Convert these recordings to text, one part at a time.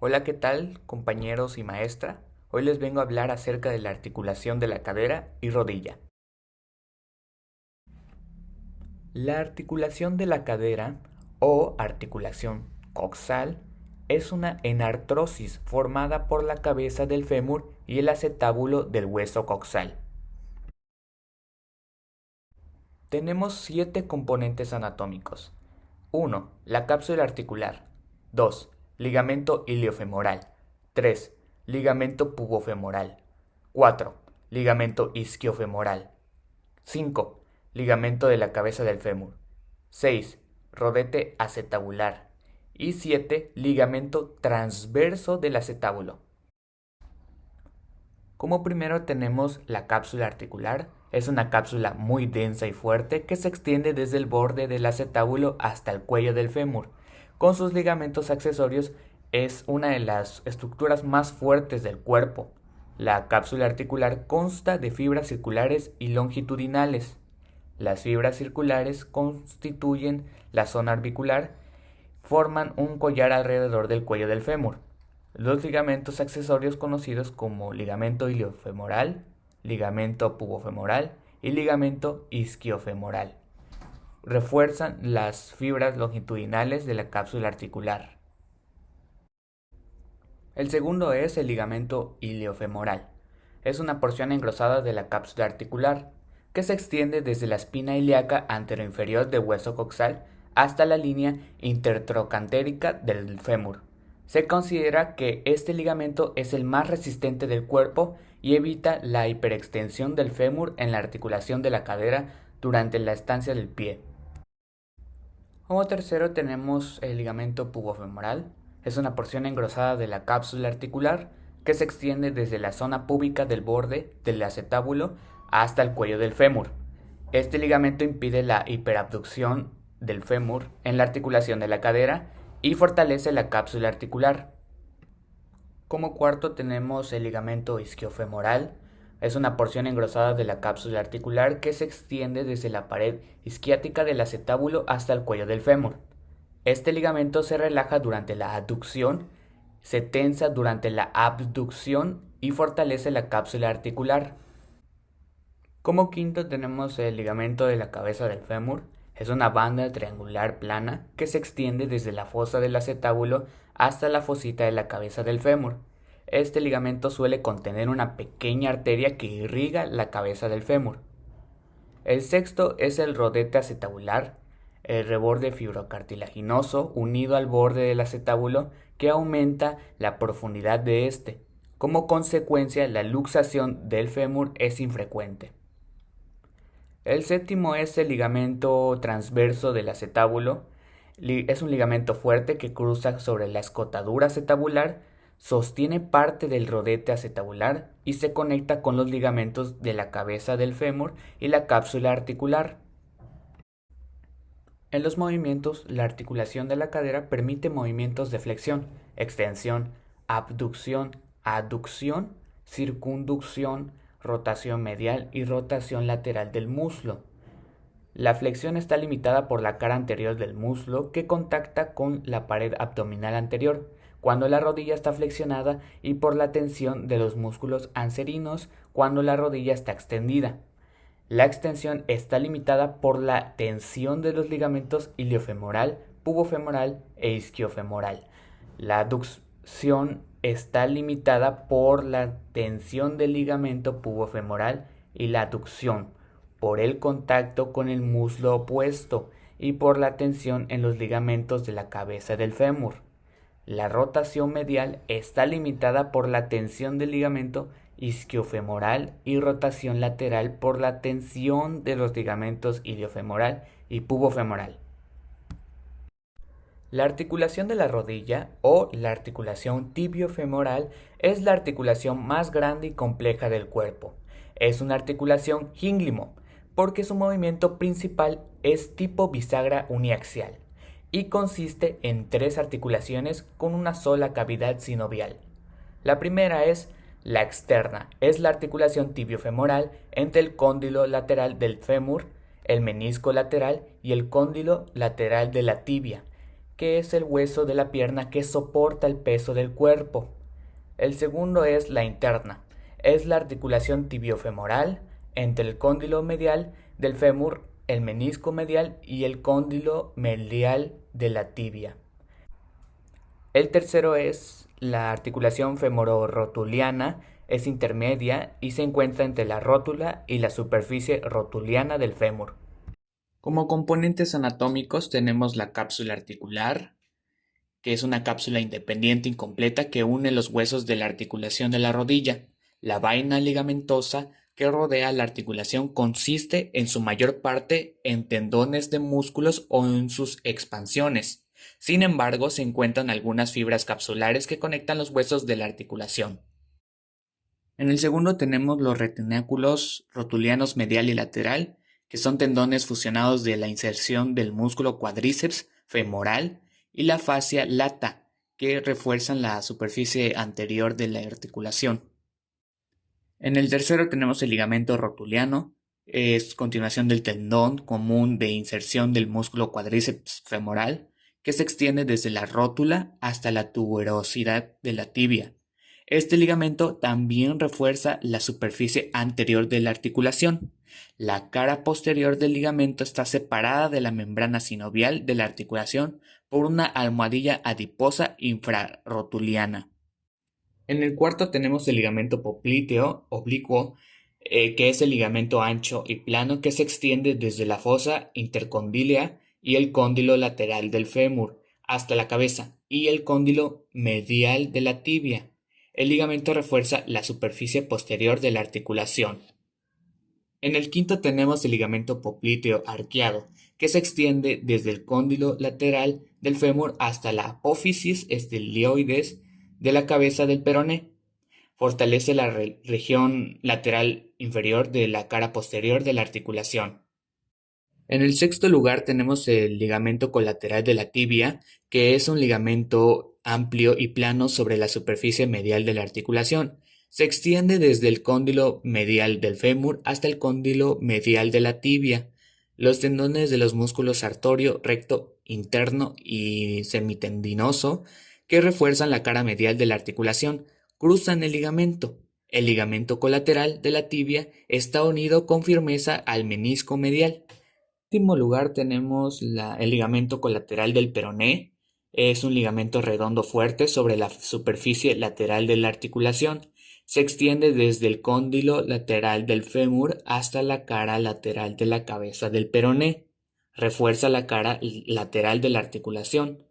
Hola, ¿qué tal, compañeros y maestra? Hoy les vengo a hablar acerca de la articulación de la cadera y rodilla. La articulación de la cadera o articulación coxal es una enartrosis formada por la cabeza del fémur y el acetábulo del hueso coxal. Tenemos 7 componentes anatómicos. 1. La cápsula articular. 2. Ligamento iliofemoral. 3. Ligamento pubofemoral. 4. Ligamento isquiofemoral. 5. Ligamento de la cabeza del fémur. 6. Rodete acetabular. Y 7. Ligamento transverso del acetábulo. Como primero tenemos la cápsula articular. Es una cápsula muy densa y fuerte que se extiende desde el borde del acetábulo hasta el cuello del fémur. Con sus ligamentos accesorios es una de las estructuras más fuertes del cuerpo. La cápsula articular consta de fibras circulares y longitudinales. Las fibras circulares constituyen la zona orbicular, forman un collar alrededor del cuello del fémur. Los ligamentos accesorios conocidos como ligamento iliofemoral, ligamento pubofemoral y ligamento isquiofemoral refuerzan las fibras longitudinales de la cápsula articular. El segundo es el ligamento iliofemoral. Es una porción engrosada de la cápsula articular que se extiende desde la espina ilíaca anteroinferior del hueso coxal hasta la línea intertrocantérica del fémur. Se considera que este ligamento es el más resistente del cuerpo y evita la hiperextensión del fémur en la articulación de la cadera durante la estancia del pie. Como tercero tenemos el ligamento pubofemoral. Es una porción engrosada de la cápsula articular que se extiende desde la zona púbica del borde del acetábulo hasta el cuello del fémur. Este ligamento impide la hiperabducción del fémur en la articulación de la cadera y fortalece la cápsula articular. Como cuarto tenemos el ligamento isquiofemoral. Es una porción engrosada de la cápsula articular que se extiende desde la pared isquiática del acetábulo hasta el cuello del fémur. Este ligamento se relaja durante la aducción, se tensa durante la abducción y fortalece la cápsula articular. Como quinto tenemos el ligamento de la cabeza del fémur. Es una banda triangular plana que se extiende desde la fosa del acetábulo hasta la fosita de la cabeza del fémur. Este ligamento suele contener una pequeña arteria que irriga la cabeza del fémur. El sexto es el rodete acetabular, el reborde fibrocartilaginoso unido al borde del acetábulo que aumenta la profundidad de este. Como consecuencia, la luxación del fémur es infrecuente. El séptimo es el ligamento transverso del acetábulo. Es un ligamento fuerte que cruza sobre la escotadura acetabular, sostiene parte del rodete acetabular y se conecta con los ligamentos de la cabeza del fémur y la cápsula articular. En los movimientos, la articulación de la cadera permite movimientos de flexión, extensión, abducción, aducción, circunducción, rotación medial y rotación lateral del muslo. La flexión está limitada por la cara anterior del muslo que contacta con la pared abdominal anterior, cuando la rodilla está flexionada, y por la tensión de los músculos anserinos cuando la rodilla está extendida. La extensión está limitada por la tensión de los ligamentos iliofemoral, pubofemoral e isquiofemoral. La aducción está limitada por la tensión del ligamento pubofemoral y la aducción, por el contacto con el muslo opuesto y por la tensión en los ligamentos de la cabeza del fémur. La rotación medial está limitada por la tensión del ligamento isquiofemoral y rotación lateral por la tensión de los ligamentos iliofemoral y pubofemoral. La articulación de la rodilla o la articulación tibiofemoral es la articulación más grande y compleja del cuerpo. Es una articulación gínglimo porque su movimiento principal es tipo bisagra uniaxial y consiste en 3 articulaciones con una sola cavidad sinovial. La primera es la externa, es la articulación tibiofemoral entre el cóndilo lateral del fémur, el menisco lateral y el cóndilo lateral de la tibia, que es el hueso de la pierna que soporta el peso del cuerpo. El segundo es la interna. Es la articulación tibiofemoral entre el cóndilo medial del fémur, el menisco medial y el cóndilo medial de la tibia. El tercero es la articulación femororotuliana, es intermedia y se encuentra entre la rótula y la superficie rotuliana del fémur. Como componentes anatómicos tenemos la cápsula articular, que es una cápsula independiente incompleta que une los huesos de la articulación de la rodilla. La vaina ligamentosa que rodea la articulación consiste en su mayor parte en tendones de músculos o en sus expansiones. Sin embargo, se encuentran algunas fibras capsulares que conectan los huesos de la articulación. En el segundo tenemos los retináculos rotulianos medial y lateral, que son tendones fusionados de la inserción del músculo cuádriceps femoral y la fascia lata, que refuerzan la superficie anterior de la articulación. En el tercero tenemos el ligamento rotuliano, es continuación del tendón común de inserción del músculo cuádriceps femoral, que se extiende desde la rótula hasta la tuberosidad de la tibia. Este ligamento también refuerza la superficie anterior de la articulación. La cara posterior del ligamento está separada de la membrana sinovial de la articulación por una almohadilla adiposa infrarrotuliana. En el cuarto tenemos el ligamento popliteo oblicuo, que es el ligamento ancho y plano que se extiende desde la fosa intercondylea y el cóndilo lateral del fémur hasta la cabeza y el cóndilo medial de la tibia. El ligamento refuerza la superficie posterior de la articulación. En el quinto tenemos el ligamento popliteo arqueado, que se extiende desde el cóndilo lateral del fémur hasta la apófisis esteloides de la cabeza del peroné. Fortalece la región lateral inferior de la cara posterior de la articulación. En el sexto lugar tenemos el ligamento colateral de la tibia, que es un ligamento amplio y plano sobre la superficie medial de la articulación. Se extiende desde el cóndilo medial del fémur hasta el cóndilo medial de la tibia. Los tendones de los músculos sartorio, recto, interno y semitendinoso, que refuerzan la cara medial de la articulación, cruzan el ligamento. El ligamento colateral de la tibia está unido con firmeza al menisco medial. En último lugar tenemos el ligamento colateral del peroné. Es un ligamento redondo fuerte sobre la superficie lateral de la articulación. Se extiende desde el cóndilo lateral del fémur hasta la cara lateral de la cabeza del peroné. Refuerza la cara lateral de la articulación.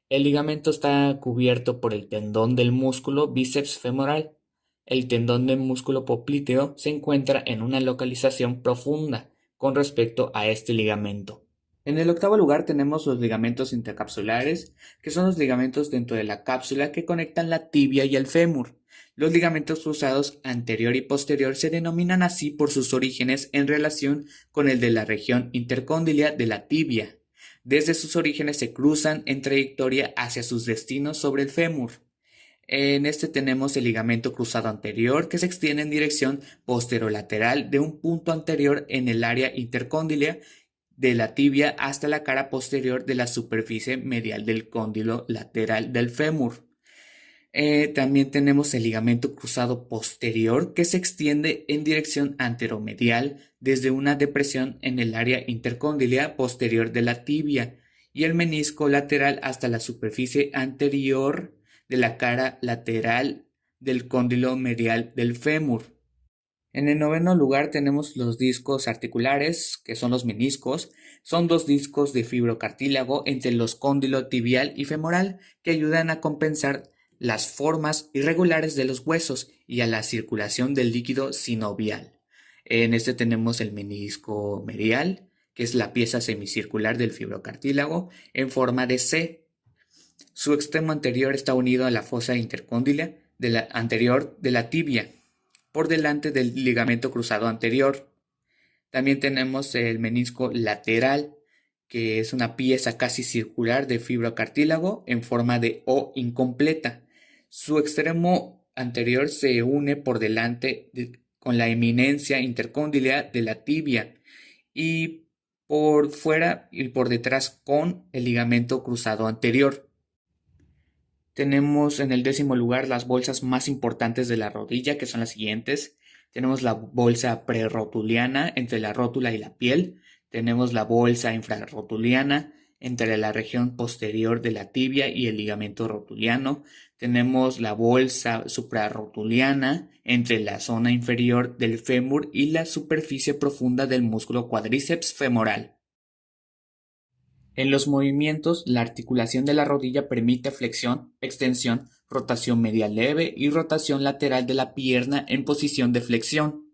El ligamento está cubierto por el tendón del músculo bíceps femoral. El tendón del músculo popliteo se encuentra en una localización profunda con respecto a este ligamento. En el octavo lugar tenemos los ligamentos intercapsulares, que son los ligamentos dentro de la cápsula que conectan la tibia y el fémur. Los ligamentos cruzados anterior y posterior se denominan así por sus orígenes en relación con el de la región intercondylea de la tibia. Desde sus orígenes se cruzan en trayectoria hacia sus destinos sobre el fémur. En este tenemos el ligamento cruzado anterior que se extiende en dirección posterolateral de un punto anterior en el área intercondylea de la tibia hasta la cara posterior de la superficie medial del cóndilo lateral del fémur. También tenemos el ligamento cruzado posterior que se extiende en dirección anteromedial desde una depresión en el área intercondylea posterior de la tibia y el menisco lateral hasta la superficie anterior de la cara lateral del cóndilo medial del fémur. En el noveno lugar tenemos los discos articulares, que son los meniscos. Son dos discos de fibrocartílago entre los cóndilo tibial y femoral que ayudan a compensar las formas irregulares de los huesos y a la circulación del líquido sinovial. En este tenemos el menisco medial, que es la pieza semicircular del fibrocartílago en forma de C. Su extremo anterior está unido a la fosa intercondylea anterior de la tibia, por delante del ligamento cruzado anterior. También tenemos el menisco lateral, que es una pieza casi circular de fibrocartílago en forma de O incompleta. Su extremo anterior se une por delante con la eminencia intercondylea de la tibia y por fuera y por detrás con el ligamento cruzado anterior. Tenemos en el 10º lugar las bolsas más importantes de la rodilla, que son las siguientes. Tenemos la bolsa prerrotuliana entre la rótula y la piel. Tenemos la bolsa infrarrotuliana entre la región posterior de la tibia y el ligamento rotuliano. Tenemos la bolsa suprarrotuliana entre la zona inferior del fémur y la superficie profunda del músculo cuádriceps femoral. En los movimientos, la articulación de la rodilla permite flexión, extensión, rotación medial leve y rotación lateral de la pierna en posición de flexión.